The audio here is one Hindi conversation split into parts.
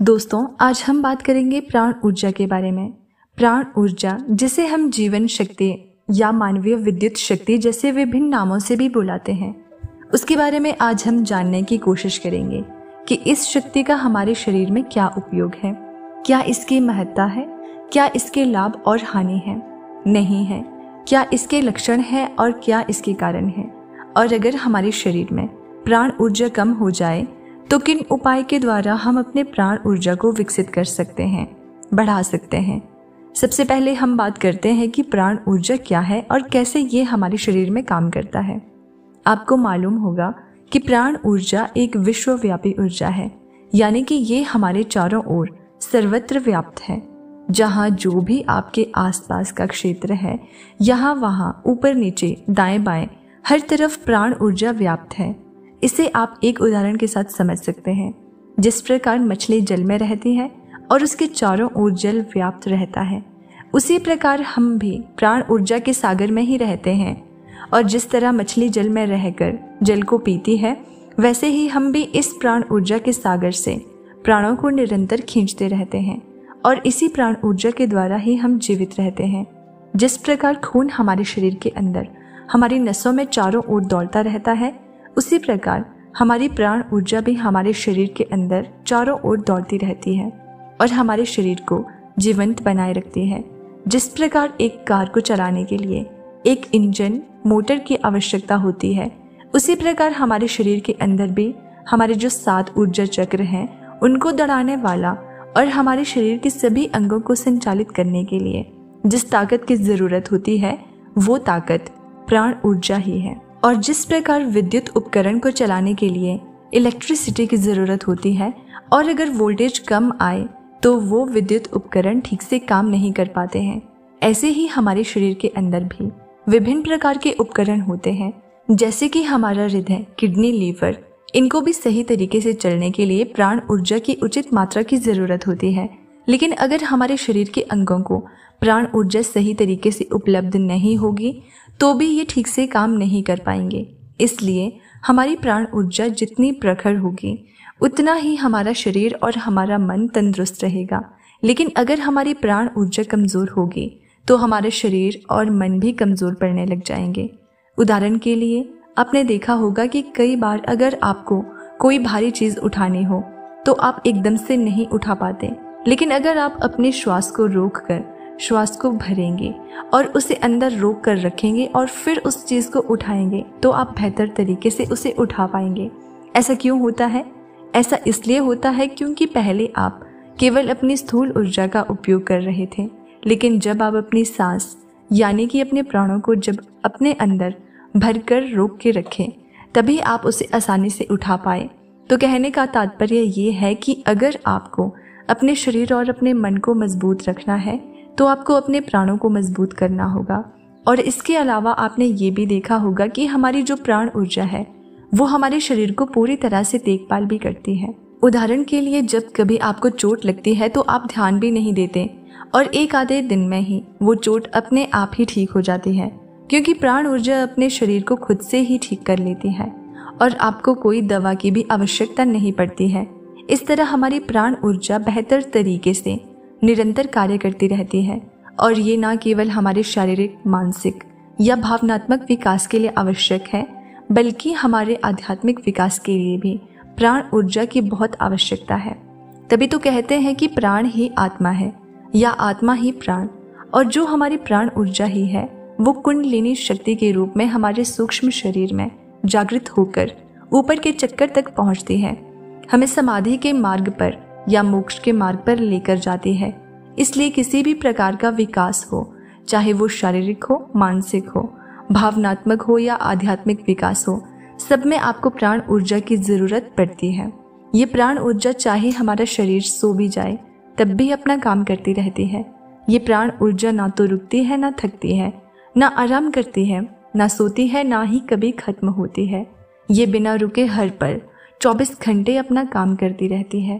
दोस्तों, आज हम बात करेंगे प्राण ऊर्जा के बारे में। प्राण ऊर्जा, जिसे हम जीवन शक्ति या मानवीय विद्युत शक्ति जैसे विभिन्न नामों से भी बुलाते हैं, उसके बारे में आज हम जानने की कोशिश करेंगे कि इस शक्ति का हमारे शरीर में क्या उपयोग है, क्या इसकी महत्ता है, क्या इसके लाभ और हानि है, नहीं है, क्या इसके लक्षण हैं और क्या इसके कारण है, और अगर हमारे शरीर में प्राण ऊर्जा कम हो जाए तो किन उपाय के द्वारा हम अपने प्राण ऊर्जा को विकसित कर सकते हैं, बढ़ा सकते हैं। सबसे पहले हम बात करते हैं कि प्राण ऊर्जा क्या है और कैसे ये हमारे शरीर में काम करता है। आपको मालूम होगा कि प्राण ऊर्जा एक विश्वव्यापी ऊर्जा है, यानी कि ये हमारे चारों ओर सर्वत्र व्याप्त है। जहाँ जो भी आपके आसपास का क्षेत्र है, यहाँ वहाँ ऊपर नीचे दाएं बाएं हर तरफ प्राण ऊर्जा व्याप्त है। इसे आप एक उदाहरण के साथ समझ सकते हैं। जिस प्रकार मछली जल में रहती है और उसके चारों ओर जल व्याप्त रहता है, उसी प्रकार हम भी प्राण ऊर्जा के सागर में ही रहते हैं। और जिस तरह मछली जल में रहकर जल को पीती है, वैसे ही हम भी इस प्राण ऊर्जा के सागर से प्राणों को निरंतर खींचते रहते हैं और इसी प्राण ऊर्जा के द्वारा ही हम जीवित रहते हैं। जिस प्रकार खून हमारे शरीर के अंदर हमारी नसों में चारों ओर दौड़ता रहता है, उसी प्रकार हमारी प्राण ऊर्जा भी हमारे शरीर के अंदर चारों ओर दौड़ती रहती है और हमारे शरीर को जीवंत बनाए रखती है। जिस प्रकार एक कार को चलाने के लिए एक इंजन, मोटर की आवश्यकता होती है, उसी प्रकार हमारे शरीर के अंदर भी हमारे जो 7 ऊर्जा चक्र हैं, उनको दौड़ाने वाला और हमारे शरीर के सभी अंगों को संचालित करने के लिए जिस ताकत की ज़रूरत होती है, वो ताकत प्राण ऊर्जा ही है। और जिस प्रकार विद्युत उपकरण को चलाने के लिए इलेक्ट्रिसिटी की ज़रूरत होती है और अगर वोल्टेज कम आए तो वो विद्युत उपकरण ठीक से काम नहीं कर पाते हैं, ऐसे ही हमारे शरीर के अंदर भी विभिन्न प्रकार के उपकरण होते हैं, जैसे कि हमारा हृदय, किडनी, लीवर, इनको भी सही तरीके से चलने के लिए प्राण ऊर्जा की उचित मात्रा की ज़रूरत होती है। लेकिन अगर हमारे शरीर के अंगों को प्राण ऊर्जा सही तरीके से उपलब्ध नहीं होगी तो भी ये ठीक से काम नहीं कर पाएंगे। इसलिए हमारी प्राण ऊर्जा जितनी प्रखर होगी, उतना ही हमारा शरीर और हमारा मन तंदुरुस्त रहेगा। लेकिन अगर हमारी प्राण ऊर्जा कमज़ोर होगी तो हमारा शरीर और मन भी कमज़ोर पड़ने लग जाएंगे। उदाहरण के लिए आपने देखा होगा कि कई बार अगर आपको कोई भारी चीज़ उठानी हो तो आप एकदम से नहीं उठा पाते, लेकिन अगर आप अपने श्वास को रोककर श्वास को भरेंगे और उसे अंदर रोक कर रखेंगे और फिर उस चीज़ को उठाएंगे तो आप बेहतर तरीके से उसे उठा पाएंगे। ऐसा क्यों होता है? ऐसा इसलिए होता है क्योंकि पहले आप केवल अपनी स्थूल ऊर्जा का उपयोग कर रहे थे, लेकिन जब आप अपनी सांस यानी कि अपने प्राणों को जब अपने अंदर भरकर रोक के रखें, तभी आप उसे आसानी से उठा पाए। तो कहने का तात्पर्य ये है कि अगर आपको अपने शरीर और अपने मन को मजबूत रखना है तो आपको अपने प्राणों को मजबूत करना होगा। और इसके अलावा आपने ये भी देखा होगा कि हमारी जो प्राण ऊर्जा है वो हमारे शरीर को पूरी तरह से देखभाल भी करती है। उदाहरण के लिए जब कभी आपको चोट लगती है तो आप ध्यान भी नहीं देते और एक आधे दिन में ही वो चोट अपने आप ही ठीक हो जाती है, क्योंकि प्राण ऊर्जा अपने शरीर को खुद से ही ठीक कर लेती है और आपको कोई दवा की भी आवश्यकता नहीं पड़ती है। इस तरह हमारी प्राण ऊर्जा बेहतर तरीके से निरंतर कार्य करती रहती है और ये न केवल हमारे शारीरिक, मानसिक या भावनात्मक विकास के लिए आवश्यक है, बल्कि हमारे आध्यात्मिक विकास के लिए भी प्राण ऊर्जा की बहुत आवश्यकता है। तभी तो कहते हैं कि प्राण ही आत्मा है या आत्मा ही प्राण। और जो हमारी प्राण ऊर्जा ही है वो कुंडलिनी शक्ति के रूप में हमारे सूक्ष्म शरीर में जागृत होकर ऊपर के चक्कर तक पहुँचती है, हमें समाधि के मार्ग पर या मोक्ष के मार्ग पर लेकर जाती है। इसलिए किसी भी प्रकार का विकास हो, चाहे वो शारीरिक हो, मानसिक हो, भावनात्मक हो या आध्यात्मिक विकास हो, सब में आपको प्राण ऊर्जा की ज़रूरत पड़ती है। ये प्राण ऊर्जा चाहे हमारा शरीर सो भी जाए तब भी अपना काम करती रहती है। ये प्राण ऊर्जा ना तो रुकती है, ना थकती है, ना आराम करती है, ना सोती है, ना ही कभी खत्म होती है। ये बिना रुके हर पल 24 घंटे अपना काम करती रहती है।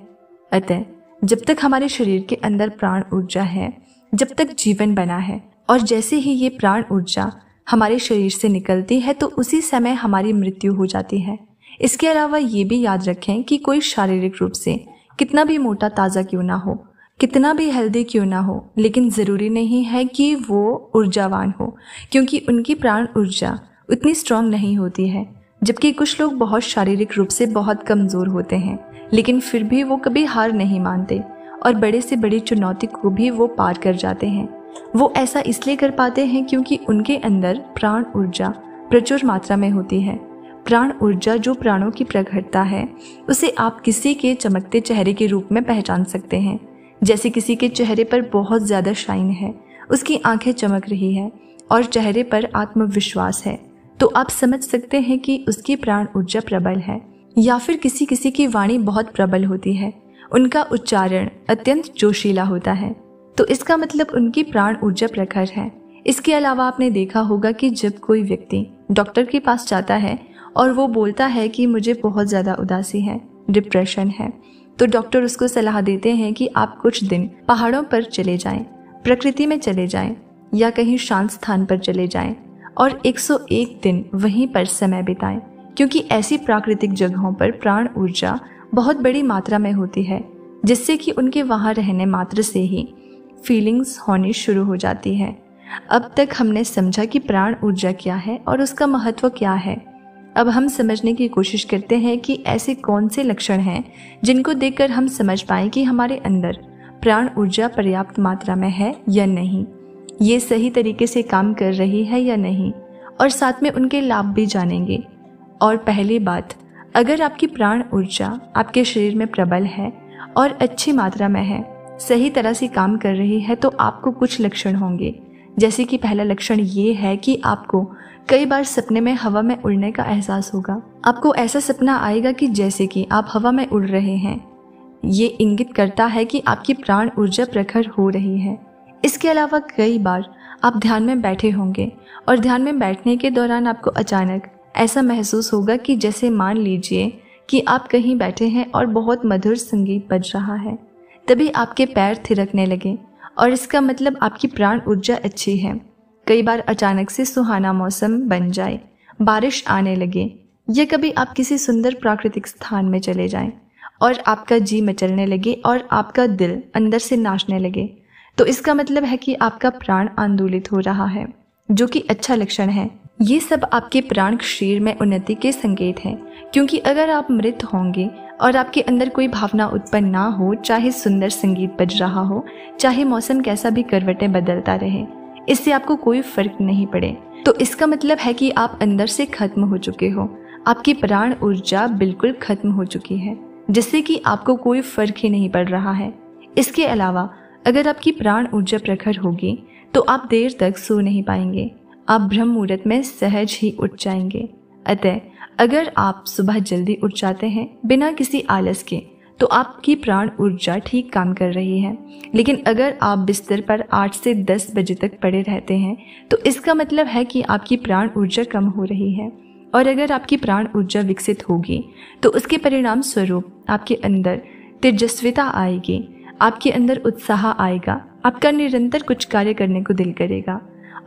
अतः जब तक हमारे शरीर के अंदर प्राण ऊर्जा है, जब तक जीवन बना है, और जैसे ही ये प्राण ऊर्जा हमारे शरीर से निकलती है तो उसी समय हमारी मृत्यु हो जाती है। इसके अलावा ये भी याद रखें कि कोई शारीरिक रूप से कितना भी मोटा ताज़ा क्यों ना हो, कितना भी हेल्दी क्यों ना हो, लेकिन ज़रूरी नहीं है कि वो ऊर्जावान हो, क्योंकि उनकी प्राण ऊर्जा उतनी स्ट्रांग नहीं होती है। जबकि कुछ लोग बहुत शारीरिक रूप से बहुत कमज़ोर होते हैं, लेकिन फिर भी वो कभी हार नहीं मानते और बड़े से बड़ी चुनौती को भी वो पार कर जाते हैं। वो ऐसा इसलिए कर पाते हैं क्योंकि उनके अंदर प्राण ऊर्जा प्रचुर मात्रा में होती है। प्राण ऊर्जा जो प्राणों की प्रखरता है, उसे आप किसी के चमकते चेहरे के रूप में पहचान सकते हैं। जैसे किसी के चेहरे पर बहुत ज़्यादा शाइन है, उसकी आंखें चमक रही है और चेहरे पर आत्मविश्वास है, तो आप समझ सकते हैं कि उसकी प्राण ऊर्जा प्रबल है। या फिर किसी किसी की वाणी बहुत प्रबल होती है, उनका उच्चारण अत्यंत जोशीला होता है, तो इसका मतलब उनकी प्राण ऊर्जा प्रखर है। इसके अलावा आपने देखा होगा कि जब कोई व्यक्ति डॉक्टर के पास जाता है और वो बोलता है कि मुझे बहुत ज़्यादा उदासी है, डिप्रेशन है, तो डॉक्टर उसको सलाह देते हैं कि आप कुछ दिन पहाड़ों पर चले जाएं, प्रकृति में चले जाएं या कहीं शांत स्थान पर चले जाएं और 101 दिन वहीं पर समय बिताएं, क्योंकि ऐसी प्राकृतिक जगहों पर प्राण ऊर्जा बहुत बड़ी मात्रा में होती है, जिससे कि उनके वहाँ रहने मात्र से ही फीलिंग्स होनी शुरू हो जाती है। अब तक हमने समझा कि प्राण ऊर्जा क्या है और उसका महत्व क्या है। अब हम समझने की कोशिश करते हैं कि ऐसे कौन से लक्षण हैं जिनको देखकर हम समझ पाएं कि हमारे अंदर प्राण ऊर्जा पर्याप्त मात्रा में है या नहीं, ये सही तरीके से काम कर रही है या नहीं, और साथ में उनके लाभ भी जानेंगे। और पहली बात, अगर आपकी प्राण ऊर्जा आपके शरीर में प्रबल है और अच्छी मात्रा में है, सही तरह से काम कर रही है, तो आपको कुछ लक्षण होंगे। जैसे कि पहला लक्षण ये है कि आपको कई बार सपने में हवा में उड़ने का एहसास होगा। आपको ऐसा सपना आएगा कि जैसे कि आप हवा में उड़ रहे हैं। ये इंगित करता है कि आपकी प्राण ऊर्जा प्रखर हो रही है। इसके अलावा कई बार आप ध्यान में बैठे होंगे और ध्यान में बैठने के दौरान आपको अचानक ऐसा महसूस होगा कि जैसे मान लीजिए कि आप कहीं बैठे हैं और बहुत मधुर संगीत बज रहा है, तभी आपके पैर थिरकने लगे और इसका मतलब आपकी प्राण ऊर्जा अच्छी है। कई बार अचानक से सुहाना मौसम बन जाए, बारिश आने लगे, या कभी आप किसी सुंदर प्राकृतिक स्थान में चले जाएं और आपका जी मचलने लगे और आपका दिल अंदर से नाचने लगे, तो इसका मतलब है कि आपका प्राण आंदोलित हो रहा है, जो कि अच्छा लक्षण है। ये सब आपके प्राण क्षीर में उन्नति के संकेत हैं, क्योंकि अगर आप मृत होंगे और आपके अंदर कोई भावना उत्पन्न ना हो, चाहे सुंदर संगीत बज रहा हो, चाहे मौसम कैसा भी करवटें बदलता रहे, इससे आपको कोई फर्क नहीं पड़े, तो इसका मतलब है कि आप अंदर से खत्म हो चुके हो। आपकी प्राण ऊर्जा बिल्कुल खत्म हो चुकी है, जिससे कि आपको कोई फर्क ही नहीं पड़ रहा है। इसके अलावा अगर आपकी प्राण ऊर्जा प्रखर होगी तो आप देर तक सो नहीं पाएंगे, आप ब्रह्म मुहूर्त में सहज ही उठ जाएंगे। अतः अगर आप सुबह जल्दी उठ जाते हैं बिना किसी आलस के, तो आपकी प्राण ऊर्जा ठीक काम कर रही है। लेकिन अगर आप बिस्तर पर 8 से 10 बजे तक पड़े रहते हैं, तो इसका मतलब है कि आपकी प्राण ऊर्जा कम हो रही है। और अगर आपकी प्राण ऊर्जा विकसित होगी तो उसके परिणाम स्वरूप आपके अंदर तेजस्विता आएगी, आपके अंदर उत्साह आएगा, आपका निरंतर कुछ कार्य करने को दिल करेगा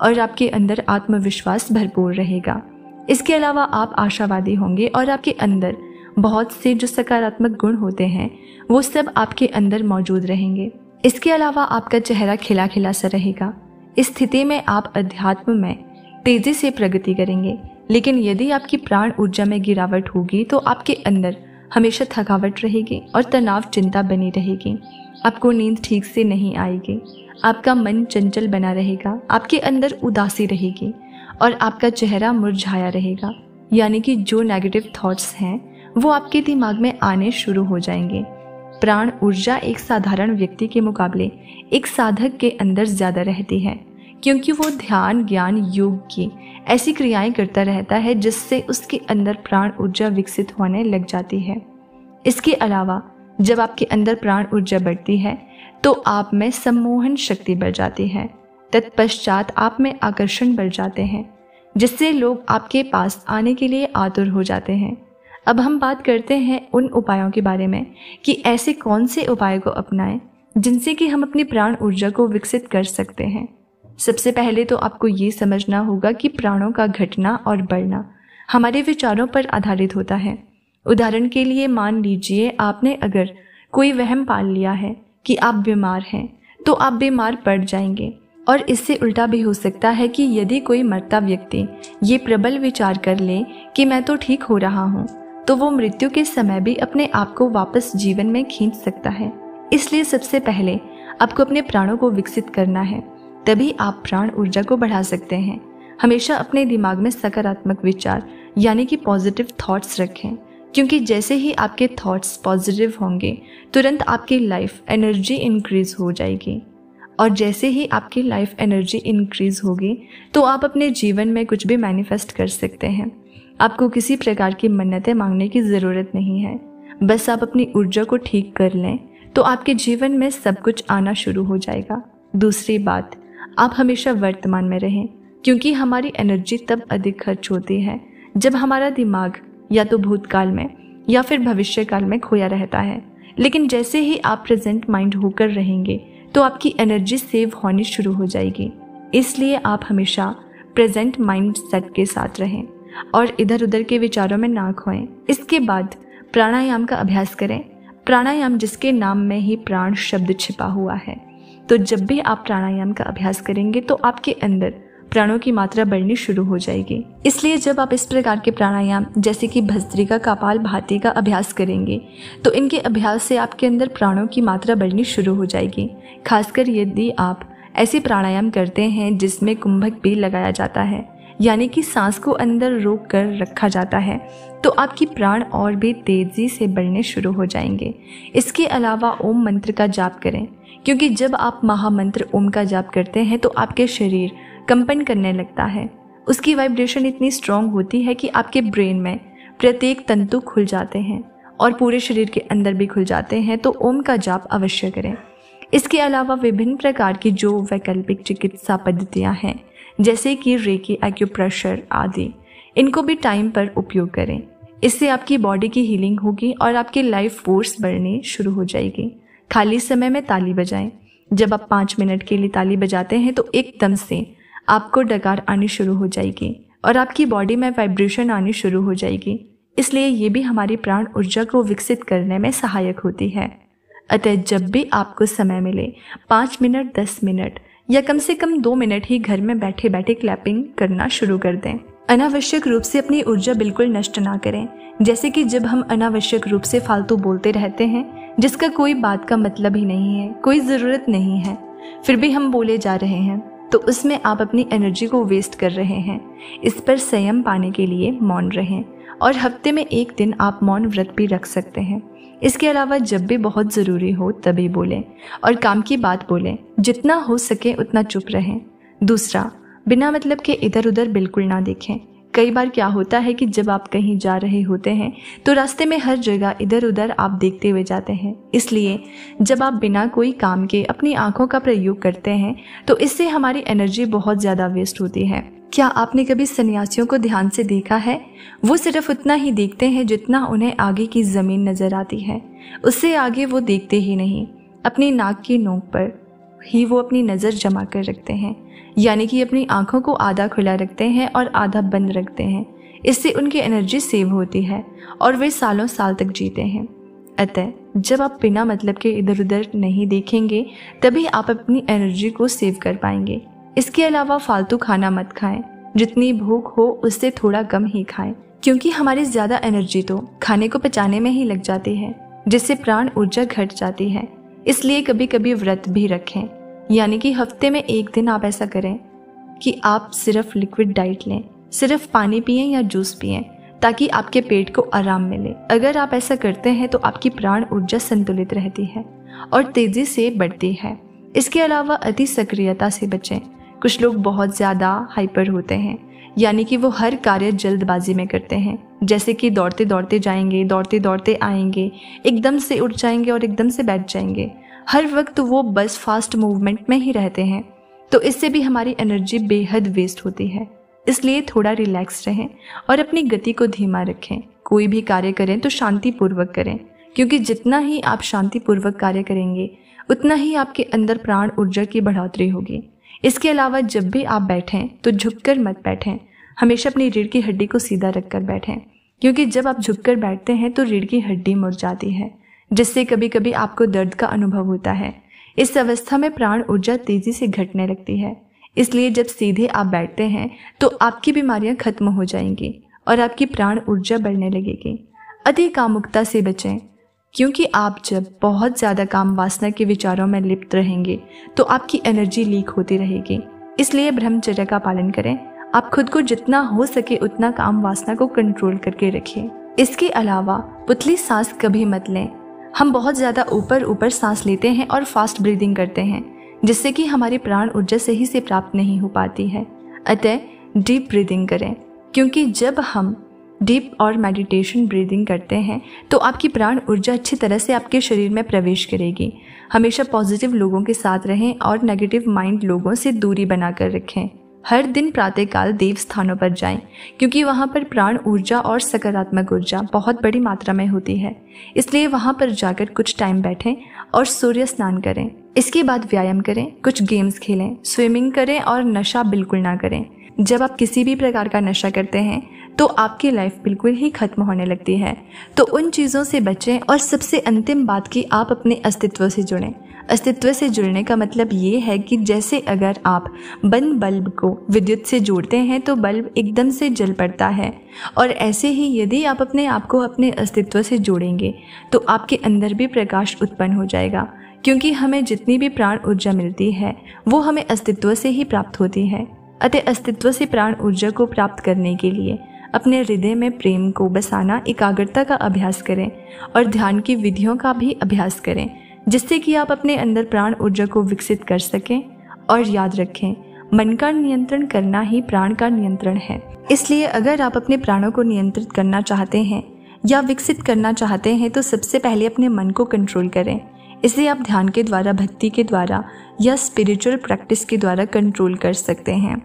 और आपके अंदर आत्मविश्वास भरपूर रहेगा। इसके अलावा आप आशावादी होंगे और आपके अंदर बहुत से जो सकारात्मक गुण होते हैं वो सब आपके अंदर मौजूद रहेंगे। इसके अलावा आपका चेहरा खिला खिला सा रहेगा। इस स्थिति में आप अध्यात्म में तेजी से प्रगति करेंगे। लेकिन यदि आपकी प्राण ऊर्जा में गिरावट होगी तो आपके अंदर हमेशा थकावट रहेगी और तनाव चिंता बनी रहेगी। आपको नींद ठीक से नहीं आएगी, आपका मन चंचल बना रहेगा, आपके अंदर उदासी रहेगी और आपका चेहरा मुरझाया रहेगा। यानी कि जो नेगेटिव थॉट्स हैं वो आपके दिमाग में आने शुरू हो जाएंगे। प्राण ऊर्जा एक साधारण व्यक्ति के मुकाबले एक साधक के अंदर ज़्यादा रहती है, क्योंकि वो ध्यान, ज्ञान, योग की ऐसी क्रियाएं करता रहता है जिससे उसके अंदर प्राण ऊर्जा विकसित होने लग जाती है। इसके अलावा जब आपके अंदर प्राण ऊर्जा बढ़ती है तो आप में सम्मोहन शक्ति बढ़ जाती है। तत्पश्चात आप में आकर्षण बढ़ जाते हैं, जिससे लोग आपके पास आने के लिए आतुर हो जाते हैं। अब हम बात करते हैं उन उपायों के बारे में कि ऐसे कौन से उपाय को अपनाएं जिनसे कि हम अपनी प्राण ऊर्जा को विकसित कर सकते हैं। सबसे पहले तो आपको ये समझना होगा कि प्राणों का घटना और बढ़ना हमारे विचारों पर आधारित होता है। उदाहरण के लिए मान लीजिए आपने अगर कोई वहम पाल लिया है कि आप बीमार हैं तो आप बीमार पड़ जाएंगे। और इससे उल्टा भी हो सकता है कि यदि कोई मरता व्यक्ति ये प्रबल विचार कर ले कि मैं तो ठीक हो रहा हूँ, तो वो मृत्यु के समय भी अपने आप को वापस जीवन में खींच सकता है। इसलिए सबसे पहले आपको अपने प्राणों को विकसित करना है, तभी आप प्राण ऊर्जा को बढ़ा सकते हैं। हमेशा अपने दिमाग में सकारात्मक विचार यानी कि पॉजिटिव थॉट्स रखें, क्योंकि जैसे ही आपके थॉट्स पॉजिटिव होंगे तुरंत आपकी लाइफ एनर्जी इंक्रीज हो जाएगी। और जैसे ही आपकी लाइफ एनर्जी इंक्रीज होगी तो आप अपने जीवन में कुछ भी मैनिफेस्ट कर सकते हैं। आपको किसी प्रकार की मन्नतें मांगने की ज़रूरत नहीं है, बस आप अपनी ऊर्जा को ठीक कर लें तो आपके जीवन में सब कुछ आना शुरू हो जाएगा। दूसरी बात, आप हमेशा वर्तमान में रहें, क्योंकि हमारी एनर्जी तब अधिक खर्च होती है जब हमारा दिमाग या तो भूतकाल में या फिर भविष्य काल में खोया रहता है। लेकिन जैसे ही आप प्रेजेंट माइंड होकर रहेंगे तो आपकी एनर्जी सेव होनी शुरू हो जाएगी। इसलिए आप हमेशा प्रेजेंट माइंड सेट के साथ रहें और इधर उधर के विचारों में ना खोएं। इसके बाद प्राणायाम का अभ्यास करें। प्राणायाम जिसके नाम में ही प्राण शब्द छिपा हुआ है, तो जब भी आप प्राणायाम का अभ्यास करेंगे तो आपके अंदर प्राणों की मात्रा बढ़नी शुरू हो जाएगी। इसलिए जब आप इस प्रकार के प्राणायाम जैसे कि भस्त्रिका, कपालभाति का अभ्यास करेंगे तो इनके अभ्यास से आपके अंदर प्राणों की मात्रा बढ़नी शुरू हो जाएगी। खासकर यदि आप ऐसे प्राणायाम करते हैं जिसमें कुंभक भी लगाया जाता है, यानी कि सांस को अंदर रोक कर रखा जाता है, तो आपकी प्राण और भी तेजी से बढ़ने शुरू हो जाएंगे। इसके अलावा ओम मंत्र का जाप करें, क्योंकि जब आप महामंत्र ओम का जाप करते हैं तो आपके शरीर कंपन करने लगता है। उसकी वाइब्रेशन इतनी स्ट्रांग होती है कि आपके ब्रेन में प्रत्येक तंतु खुल जाते हैं और पूरे शरीर के अंदर भी खुल जाते हैं। तो ओम का जाप अवश्य करें। इसके अलावा विभिन्न प्रकार की जो वैकल्पिक चिकित्सा पद्धतियां हैं जैसे कि रेकी, एक्यूप्रेशर आदि, इनको भी टाइम पर उपयोग करें। इससे आपकी बॉडी की हीलिंग होगी और आपकी लाइफ फोर्स बढ़नी शुरू हो जाएगी। खाली समय में ताली बजाएं। जब आप 5 मिनट के लिए ताली बजाते हैं तो एकदम से आपको डकार आनी शुरू हो जाएगी और आपकी बॉडी में वाइब्रेशन आनी शुरू हो जाएगी। इसलिए ये भी हमारी प्राण ऊर्जा को विकसित करने में सहायक होती है। अतः जब भी आपको समय मिले 5 मिनट, 10 मिनट या कम से कम 2 मिनट ही घर में बैठे बैठे क्लैपिंग करना शुरू कर दें। अनावश्यक रूप से अपनी ऊर्जा बिल्कुल नष्ट ना करें। जैसे कि जब हम अनावश्यक रूप से फालतू बोलते रहते हैं जिसका कोई बात का मतलब ही नहीं है, कोई ज़रूरत नहीं है, फिर भी हम बोले जा रहे हैं, तो उसमें आप अपनी एनर्जी को वेस्ट कर रहे हैं। इस पर संयम पाने के लिए मौन रहें और हफ्ते में 1 दिन आप मौन व्रत भी रख सकते हैं। इसके अलावा जब भी बहुत ज़रूरी हो तभी बोलें और काम की बात बोलें। जितना हो सके उतना चुप रहें। दूसरा, बिना मतलब के इधर उधर बिल्कुल ना देखें। कई बार क्या होता है कि जब आप कहीं जा रहे होते हैं तो रास्ते में हर जगह इधर उधर आप देखते हुए जाते हैं। इसलिए जब आप बिना कोई काम के अपनी आंखों का प्रयोग करते हैं तो इससे हमारी एनर्जी बहुत ज़्यादा वेस्ट होती है। क्या आपने कभी सन्यासियों को ध्यान से देखा है? वो सिर्फ उतना ही देखते हैं जितना उन्हें आगे की ज़मीन नज़र आती है, उससे आगे वो देखते ही नहीं। अपनी नाक की नोक पर ही वो अपनी नज़र जमा कर रखते हैं, यानी कि अपनी आंखों को आधा खुला रखते हैं और आधा बंद रखते हैं। इससे उनकी एनर्जी सेव होती है और वे सालों साल तक जीते हैं। अतः जब आप बिना मतलब के इधर उधर नहीं देखेंगे तभी आप अपनी एनर्जी को सेव कर पाएंगे। इसके अलावा फालतू खाना मत खाएं। जितनी भूख हो उससे थोड़ा कम ही खाएं, क्योंकि हमारी ज़्यादा एनर्जी तो खाने को पचाने में ही लग जाती है, जिससे प्राण ऊर्जा घट जाती है। इसलिए कभी कभी व्रत भी रखें, यानी कि हफ्ते में 1 दिन आप ऐसा करें कि आप सिर्फ लिक्विड डाइट लें, सिर्फ पानी पिएं या जूस पिएं, ताकि आपके पेट को आराम मिले। अगर आप ऐसा करते हैं तो आपकी प्राण ऊर्जा संतुलित रहती है और तेजी से बढ़ती है। इसके अलावा अति सक्रियता से बचें। कुछ लोग बहुत ज़्यादा हाइपर होते हैं, यानी कि वो हर कार्य जल्दबाजी में करते हैं, जैसे कि दौड़ते दौड़ते जाएंगे, दौड़ते दौड़ते आएंगे, एकदम से उठ जाएंगे और एकदम से बैठ जाएंगे। हर वक्त वो बस फास्ट मूवमेंट में ही रहते हैं, तो इससे भी हमारी एनर्जी बेहद वेस्ट होती है। इसलिए थोड़ा रिलैक्स रहें और अपनी गति को धीमा रखें। कोई भी कार्य करें तो शांतिपूर्वक करें, क्योंकि जितना ही आप शांतिपूर्वक कार्य करेंगे उतना ही आपके अंदर प्राण ऊर्जा की बढ़ोतरी होगी। इसके अलावा जब भी आप बैठें तो झुककर मत बैठें। हमेशा अपनी रीढ़ की हड्डी को सीधा रखकर बैठें, क्योंकि जब आप झुककर बैठते हैं तो रीढ़ की हड्डी मुड़ जाती है, जिससे कभी कभी आपको दर्द का अनुभव होता है। इस अवस्था में प्राण ऊर्जा तेजी से घटने लगती है, इसलिए जब सीधे आप बैठते हैं तो आपकी बीमारियां खत्म हो जाएंगी और आपकी प्राण ऊर्जा बढ़ने लगेगी। अति कामुकता से बचें, क्योंकि आप जब बहुत ज़्यादा काम वासना के विचारों में लिप्त रहेंगे तो आपकी एनर्जी लीक होती रहेगी। इसलिए ब्रह्मचर्य का पालन करें। आप खुद को जितना हो सके उतना काम वासना को कंट्रोल करके रखिए। इसके अलावा पुतली सांस कभी मत लें। हम बहुत ज़्यादा ऊपर सांस लेते हैं और फास्ट ब्रीदिंग करते हैं, जिससे कि हमारी प्राण ऊर्जा सही से प्राप्त नहीं हो पाती है। अतः डीप ब्रीदिंग करें, क्योंकि जब हम डीप और मेडिटेशन ब्रीदिंग करते हैं तो आपकी प्राण ऊर्जा अच्छी तरह से आपके शरीर में प्रवेश करेगी। हमेशा पॉजिटिव लोगों के साथ रहें और नेगेटिव माइंड लोगों से दूरी बनाकर रखें। हर दिन प्रातःकाल देव स्थानों पर जाएं, क्योंकि वहां पर प्राण ऊर्जा और सकारात्मक ऊर्जा बहुत बड़ी मात्रा में होती है। इसलिए वहां पर जाकर कुछ टाइम बैठें और सूर्य स्नान करें। इसके बाद व्यायाम करें, कुछ गेम्स खेलें, स्विमिंग करें और नशा बिल्कुल ना करें। जब आप किसी भी प्रकार का नशा करते हैं तो आपकी लाइफ बिल्कुल ही खत्म होने लगती है। तो उन चीज़ों से बचें और सबसे अंतिम बात कि आप अपने अस्तित्व से जुड़ें। अस्तित्व से जुड़ने का मतलब ये है कि जैसे अगर आप बंद बल्ब को विद्युत से जोड़ते हैं तो बल्ब एकदम से जल पड़ता है, और ऐसे ही यदि आप अपने आप को अपने अस्तित्व से जोड़ेंगे तो आपके अंदर भी प्रकाश उत्पन्न हो जाएगा। क्योंकि हमें जितनी भी प्राण ऊर्जा मिलती है वो हमें अस्तित्व से ही प्राप्त होती है। अतः अस्तित्व से प्राण ऊर्जा को प्राप्त करने के लिए अपने हृदय में प्रेम को बसाना, एकाग्रता का अभ्यास करें और ध्यान की विधियों का भी अभ्यास करें, जिससे कि आप अपने अंदर प्राण ऊर्जा को विकसित कर सकें। और याद रखें, मन का नियंत्रण करना ही प्राण का नियंत्रण है। इसलिए अगर आप अपने प्राणों को नियंत्रित करना चाहते हैं या विकसित करना चाहते हैं तो सबसे पहले अपने मन को कंट्रोल करें। इसे आप ध्यान के द्वारा, भक्ति के द्वारा या स्पिरिचुअल प्रैक्टिस के द्वारा कंट्रोल कर सकते हैं।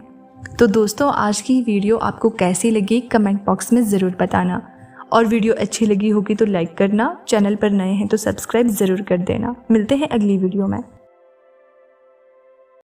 तो दोस्तों, आज की वीडियो आपको कैसी लगी कमेंट बॉक्स में ज़रूर बताना, और वीडियो अच्छी लगी होगी तो लाइक करना, चैनल पर नए हैं तो सब्सक्राइब ज़रूर कर देना। मिलते हैं अगली वीडियो में।